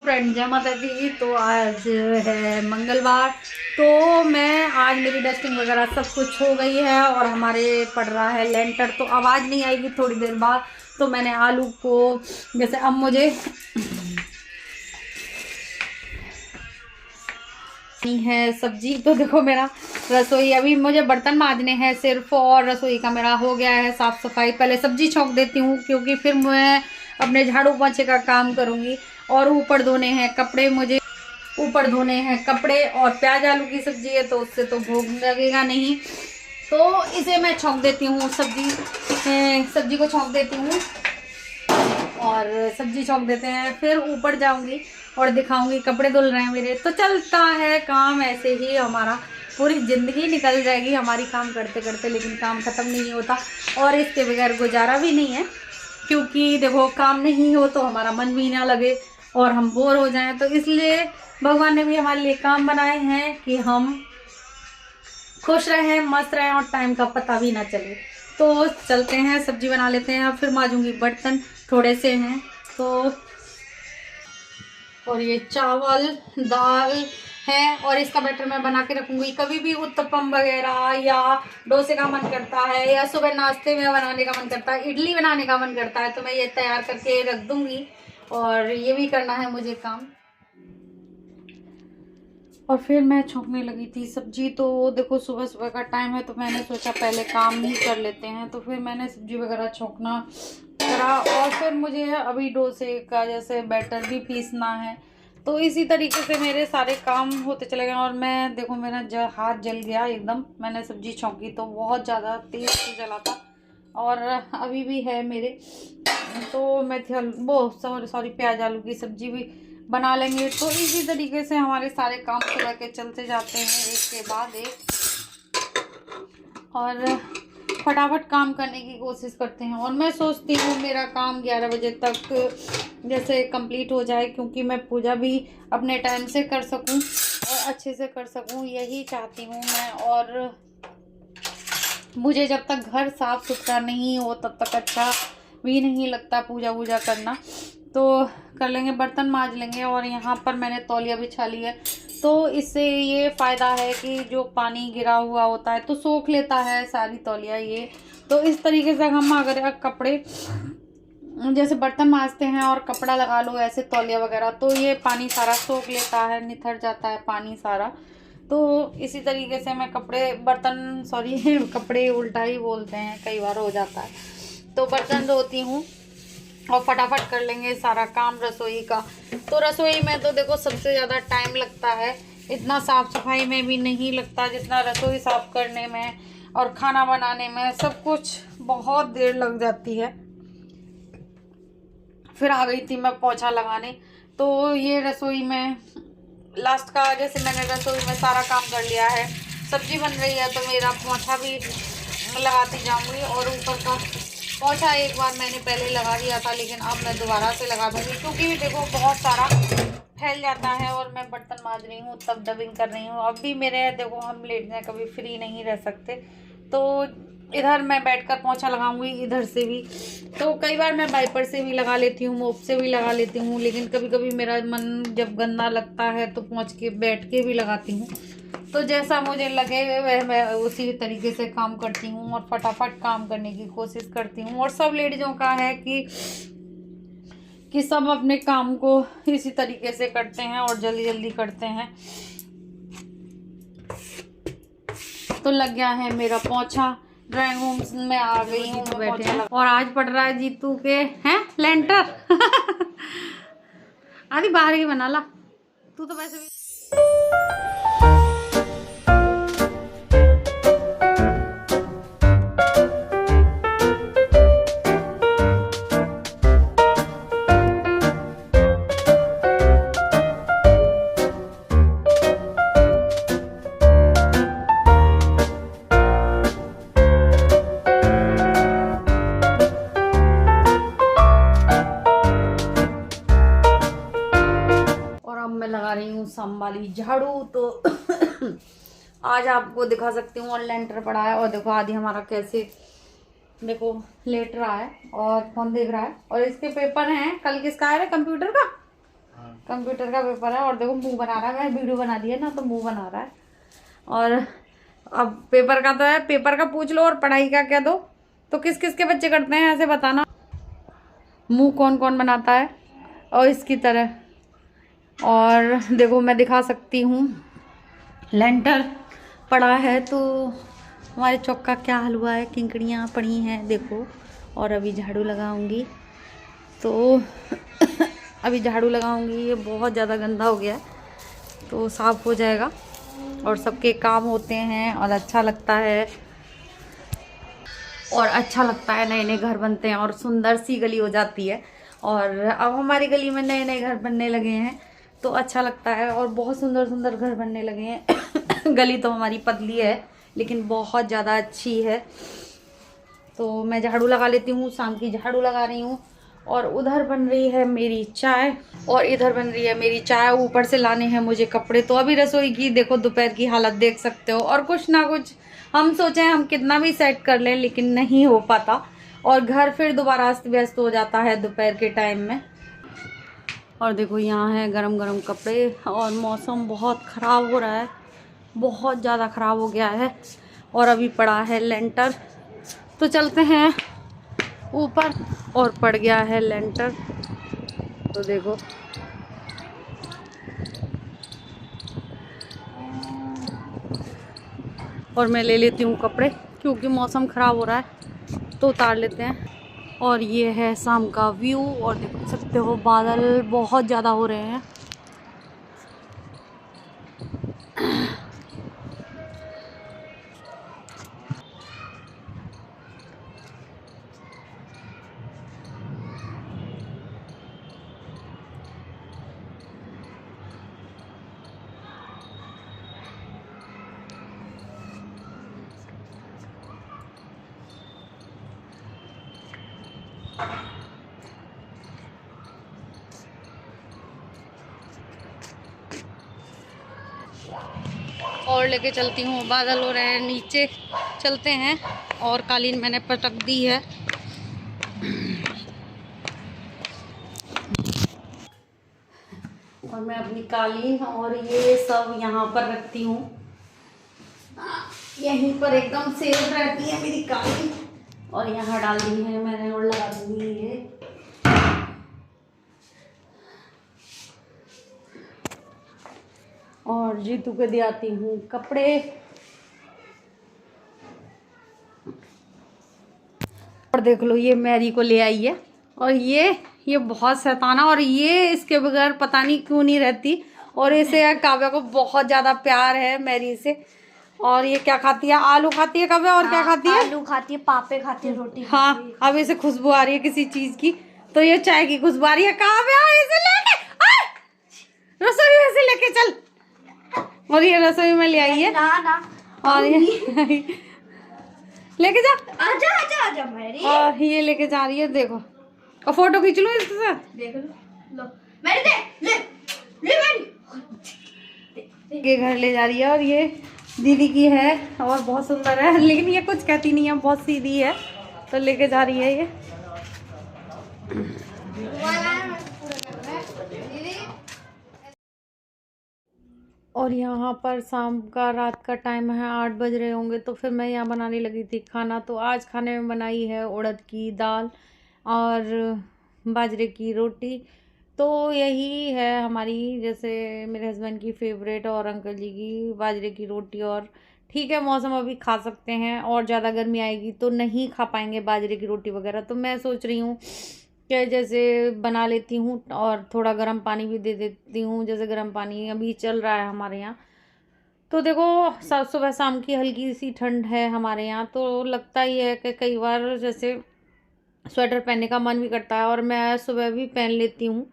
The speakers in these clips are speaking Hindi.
फ्रेंड जय माता दी। तो आज है मंगलवार, तो मैं आज मेरी डस्टिंग वगैरह सब कुछ हो गई है और हमारे पड़ रहा है लेंटर। तो आवाज़ नहीं आएगी थोड़ी देर बाद। तो मैंने आलू को जैसे अब मुझे है सब्जी, तो देखो मेरा रसोई अभी मुझे बर्तन मांजने हैं सिर्फ, और रसोई का मेरा हो गया है साफ सफाई। पहले सब्जी छौंक देती हूँ क्योंकि फिर मैं अपने झाड़ू पोंछे का काम करूँगी। और ऊपर धोने हैं कपड़े, मुझे ऊपर धोने हैं कपड़े, और प्याज आलू की सब्जी है तो उससे तो भूख लगेगा नहीं, तो इसे मैं छौंक देती हूँ। सब्जी को छौंक देती हूँ और सब्जी छौंक देते हैं, फिर ऊपर जाऊंगी और दिखाऊंगी कपड़े धुल रहे हैं मेरे। तो चलता है काम ऐसे ही, हमारा पूरी ज़िंदगी निकल जाएगी हमारी काम करते करते, लेकिन काम ख़त्म नहीं होता और इसके बगैर गुजारा भी नहीं है। क्योंकि देखो काम नहीं हो तो हमारा मन भी ना लगे और हम बोर हो जाएं, तो इसलिए भगवान ने भी हमारे लिए काम बनाए हैं कि हम खुश रहें, मस्त रहें और टाइम का पता भी ना चले। तो चलते हैं सब्जी बना लेते हैं, फिर मांजूंगी बर्तन थोड़े से हैं तो। और ये चावल दाल है और इसका बैटर मैं बना के रखूंगी। कभी भी उत्तपम वगैरह या डोसे का मन करता है, या सुबह नाश्ते में बनाने का मन करता है, इडली बनाने का मन करता है, तो मैं ये तैयार करके रख दूंगी। और ये भी करना है मुझे काम। और फिर मैं छौंकने लगी थी सब्जी। तो देखो सुबह सुबह का टाइम है, तो मैंने सोचा पहले काम ही कर लेते हैं, तो फिर मैंने सब्जी वगैरह छौंकना करा। और फिर मुझे अभी डोसे का जैसे बैटर भी पीसना है, तो इसी तरीके से मेरे सारे काम होते चले गए। और मैं देखो मेरा हाथ जल गया एकदम, मैंने सब्जी छौंकी तो बहुत ज़्यादा तेज़ से जला था और अभी भी है मेरे। तो मैं सॉरी प्याज आलू की सब्जी भी बना लेंगे। तो इसी तरीके से हमारे सारे काम सुबह के चलते जाते हैं एक के बाद एक, और फटाफट काम करने की कोशिश करते हैं। और मैं सोचती हूँ मेरा काम 11 बजे तक जैसे कंप्लीट हो जाए, क्योंकि मैं पूजा भी अपने टाइम से कर सकूँ और अच्छे से कर सकूँ, यही चाहती हूँ मैं। और मुझे जब तक घर साफ सुथरा नहीं हो तब तक अच्छा भी नहीं लगता पूजा वूजा करना। तो कर लेंगे, बर्तन मांज लेंगे। और यहाँ पर मैंने तौलिया बिछा ली है, तो इससे ये फ़ायदा है कि जो पानी गिरा हुआ होता है तो सोख लेता है सारी तौलिया ये। तो इस तरीके से हम अगर कपड़े जैसे बर्तन मांजते हैं और कपड़ा लगा लो ऐसे तौलिया वगैरह, तो ये पानी सारा सोख लेता है, निथर जाता है पानी सारा। तो इसी तरीके से मैं कपड़े उल्टा ही बोलते हैं, कई बार हो जाता है। तो बर्तन धोती हूँ और फटाफट कर लेंगे सारा काम रसोई का। तो रसोई में तो देखो सबसे ज़्यादा टाइम लगता है, इतना साफ़ सफाई में भी नहीं लगता जितना रसोई साफ़ करने में और खाना बनाने में, सब कुछ बहुत देर लग जाती है। फिर आ गई थी मैं पोछा लगाने, तो ये रसोई में लास्ट का जैसे मैंने रसोई में सारा काम कर लिया है, सब्जी बन रही है तो मेरा पोछा भी लगाती जाऊंगी। और ऊपर का पोछा एक बार मैंने पहले लगा दिया था, लेकिन अब मैं दोबारा से लगा दूंगी क्योंकि देखो बहुत सारा फैल जाता है और मैं बर्तन मांज रही हूँ तब डबिंग कर रही हूँ। अब भी मेरे देखो हम लेट जाए कभी फ्री नहीं रह सकते, तो इधर मैं बैठकर पोछा लगाऊंगी, इधर से भी। तो कई बार मैं वाइपर से भी लगा लेती हूँ, मोप से भी लगा लेती हूँ, लेकिन कभी कभी मेरा मन जब गंदा लगता है तो पोंछ के बैठ के भी लगाती हूँ। तो जैसा मुझे लगे वह मैं उसी तरीके से काम करती हूँ और फटाफट काम करने की कोशिश करती हूँ। और सब लेडीज़ों का है कि सब अपने काम को इसी तरीके से करते हैं और जल्दी जल्दी करते हैं। तो लग गया है मेरा पोंछा, ड्राइंग रूम में आ गई हूँ बैठे हैं। और आज पड़ रहा है जीतू के हैं लेंटर आदि बाहर ही बना ला तू तो वैसे भी। लगा रही हूँ संभाली झाड़ू, तो आज आपको दिखा सकती हूँ। और लेंटर पड़ा है और देखो आदि हमारा कैसे देखो लेट रहा है और फोन देख रहा है। और इसके पेपर हैं, कल किसका है कंप्यूटर का, कंप्यूटर का पेपर है और देखो मुंह बना रहा है, वीडियो बना दी है ना तो मुंह बना रहा है। और अब पेपर का तो है, पेपर का पूछ लो और पढ़ाई का क्या दो। तो किस किस के बच्चे करते हैं ऐसे बताना, मुंह कौन कौन बनाता है और इसकी तरह। और देखो मैं दिखा सकती हूँ लेंटर पड़ा है तो हमारे चौक का क्या हाल हुआ है, किंकड़ियाँ पड़ी हैं देखो। और अभी झाड़ू लगाऊंगी तो अभी झाड़ू लगाऊंगी, ये बहुत ज़्यादा गंदा हो गया है तो साफ़ हो जाएगा। और सबके काम होते हैं और अच्छा लगता है, और अच्छा लगता है, नए नए घर बनते हैं और सुंदर सी गली हो जाती है। और अब हमारी गली में नए नए घर बनने लगे हैं तो अच्छा लगता है और बहुत सुंदर सुंदर घर बनने लगे हैं। गली तो हमारी पतली है लेकिन बहुत ज़्यादा अच्छी है। तो मैं झाड़ू लगा लेती हूँ, शाम की झाड़ू लगा रही हूँ। और उधर बन रही है मेरी चाय और इधर बन रही है मेरी चाय। ऊपर से लाने हैं मुझे कपड़े। तो अभी रसोई की देखो दोपहर की हालत देख सकते हो। और कुछ ना कुछ हम सोचे हम कितना भी सेट कर लें लेकिन नहीं हो पाता और घर फिर दोबारा अस्त व्यस्त हो जाता है दोपहर के टाइम में। और देखो यहाँ है गरम गरम कपड़े और मौसम बहुत ख़राब हो रहा है, बहुत ज़्यादा ख़राब हो गया है। और अभी पड़ा है लेंटर तो चलते हैं ऊपर। और पड़ गया है लेंटर तो देखो और मैं ले लेती हूँ कपड़े क्योंकि मौसम ख़राब हो रहा है तो उतार लेते हैं। और ये है शाम का व्यू और देख सकते हो बादल बहुत ज़्यादा हो रहे हैं। और लेके चलती हूँ, बादल हो रहे हैं, नीचे चलते हैं। और कालीन मैंने पटक दी है। और मैं अपनी कालीन और ये सब यहाँ पर रखती हूँ, यहीं पर एकदम सेफ रहती है मेरी कालीन। और यहाँ डाल दी है मैंने और लगा दूंगी ये। और जीतू के दियाती हूँ कपड़े। और देख लो ये मैरी को ले आई है और ये बहुत शैताना और ये इसके बगैर पता नहीं क्यों नहीं रहती। और इसे काव्या को बहुत ज़्यादा प्यार है मैरी से। और ये क्या खाती है, आलू खाती है काव्या और क्या खाती है, आलू खाती है, पापे खाती है, रोटी खाती है। हाँ अब इसे खुशबू आ रही है किसी चीज़ की तो ये चाय की खुशबू आ रही है। काव्या इसे लेके रसोई में से लेके चल। और ये रसोई में ले आई है ना और ये लेके जा, आजा आजा आजा मेरी। और ये लेके जा रही है देखो। और फोटो खींच लो इसके साथ, देख लो मेरी दे ले मेरी के घर ले जा रही है। और ये दीदी की है और बहुत सुंदर है लेकिन ये कुछ कहती नहीं है, बहुत सीधी है तो लेके जा रही है ये। और यहाँ पर शाम का रात का टाइम है, 8 बज रहे होंगे तो फिर मैं यहाँ बनाने लगी थी खाना। तो आज खाने में बनाई है उड़द की दाल और बाजरे की रोटी। तो यही है हमारी, जैसे मेरे हस्बैंड की फेवरेट और अंकल जी की बाजरे की रोटी। और ठीक है मौसम अभी खा सकते हैं, और ज़्यादा गर्मी आएगी तो नहीं खा पाएंगे बाजरे की रोटी वगैरह। तो मैं सोच रही हूँ कि जैसे बना लेती हूँ और थोड़ा गर्म पानी भी दे देती हूँ। जैसे गर्म पानी अभी चल रहा है हमारे यहाँ तो देखो सुबह शाम की हल्की सी ठंड है हमारे यहाँ तो लगता ही है कि कई बार जैसे स्वेटर पहनने का मन भी करता है और मैं सुबह भी पहन लेती हूँ।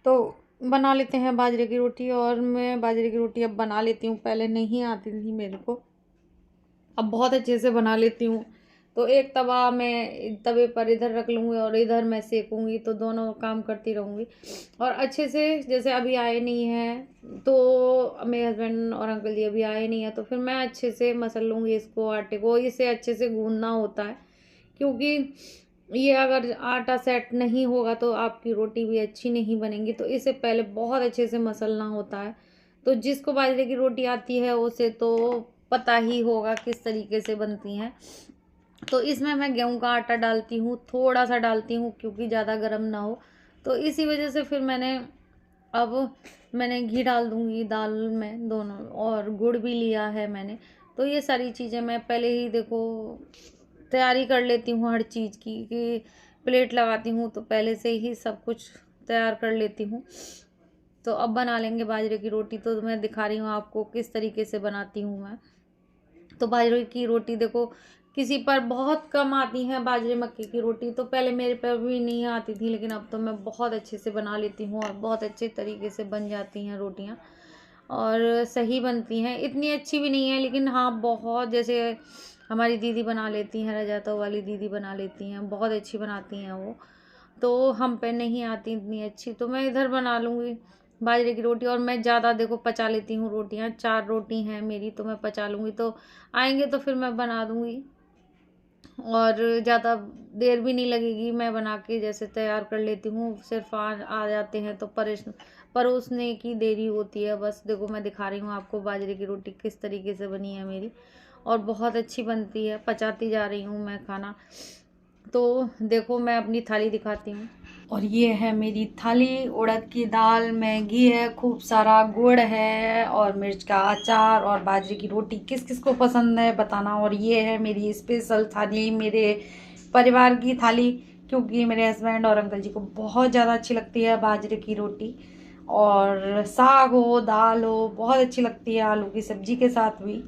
तो बना लेते हैं बाजरे की रोटी। और मैं बाजरे की रोटी अब बना लेती हूँ, पहले नहीं आती थी मेरे को, अब बहुत अच्छे से बना लेती हूँ। तो एक तवा मैं तवे पर इधर रख लूँगी और इधर मैं सेकूँगी तो दोनों काम करती रहूँगी। और अच्छे से जैसे अभी आए नहीं हैं तो मेरे हस्बैंड और अंकल जी अभी आए नहीं हैं तो फिर मैं अच्छे से मसल लूँगी इसको, आटे को। इसे अच्छे से गूँदना होता है क्योंकि ये अगर आटा सेट नहीं होगा तो आपकी रोटी भी अच्छी नहीं बनेगी। तो इसे पहले बहुत अच्छे से मसलना होता है। तो जिसको बाजरे की रोटी आती है उसे तो पता ही होगा किस तरीके से बनती हैं। तो इसमें मैं गेहूं का आटा डालती हूँ, थोड़ा सा डालती हूँ क्योंकि ज़्यादा गर्म ना हो। तो इसी वजह से फिर मैंने घी डाल दूँगी दाल में दोनों, और गुड़ भी लिया है मैंने। तो ये सारी चीज़ें मैं पहले ही देखो तैयारी कर लेती हूँ हर चीज़ की, कि प्लेट लगाती हूँ तो पहले से ही सब कुछ तैयार कर लेती हूँ। तो अब बना लेंगे बाजरे की रोटी। तो मैं दिखा रही हूँ आपको किस तरीके से बनाती हूँ मैं। तो बाजरे की रोटी देखो किसी पर बहुत कम आती है बाजरे मक्के की रोटी, तो पहले मेरे पर भी नहीं आती थी, लेकिन अब तो मैं बहुत अच्छे से बना लेती हूँ और बहुत अच्छे तरीके से बन जाती हैं रोटियाँ और सही बनती हैं। इतनी अच्छी भी नहीं है, लेकिन हाँ बहुत, जैसे हमारी दीदी बना लेती हैं, रजातों वाली दीदी बना लेती हैं, बहुत अच्छी बनाती हैं वो। तो हम पे नहीं आती इतनी अच्छी, तो मैं इधर बना लूँगी बाजरे की रोटी। और मैं ज़्यादा देखो पचा लेती हूँ रोटियाँ, 4 रोटी हैं मेरी तो मैं पचा लूँगी। तो आएंगे तो फिर मैं बना दूँगी और ज़्यादा देर भी नहीं लगेगी। मैं बना के जैसे तैयार कर लेती हूँ, सिर्फ आ जाते हैं तो परोसने की देरी होती है बस। देखो मैं दिखा रही हूँ आपको बाजरे की रोटी किस तरीके से बनी है मेरी, और बहुत अच्छी बनती है। पचाती जा रही हूँ मैं खाना। तो देखो मैं अपनी थाली दिखाती हूँ, और ये है मेरी थाली। उड़द की दाल, मैगी है, खूब सारा गुड़ है और मिर्च का अचार और बाजरे की रोटी। किस किस को पसंद है बताना। और ये है मेरी स्पेशल थाली, मेरे परिवार की थाली, क्योंकि मेरे हस्बैंड और अंकल जी को बहुत ज़्यादा अच्छी लगती है बाजरे की रोटी। और साग हो, दाल हो, बहुत अच्छी लगती है, आलू की सब्जी के साथ भी।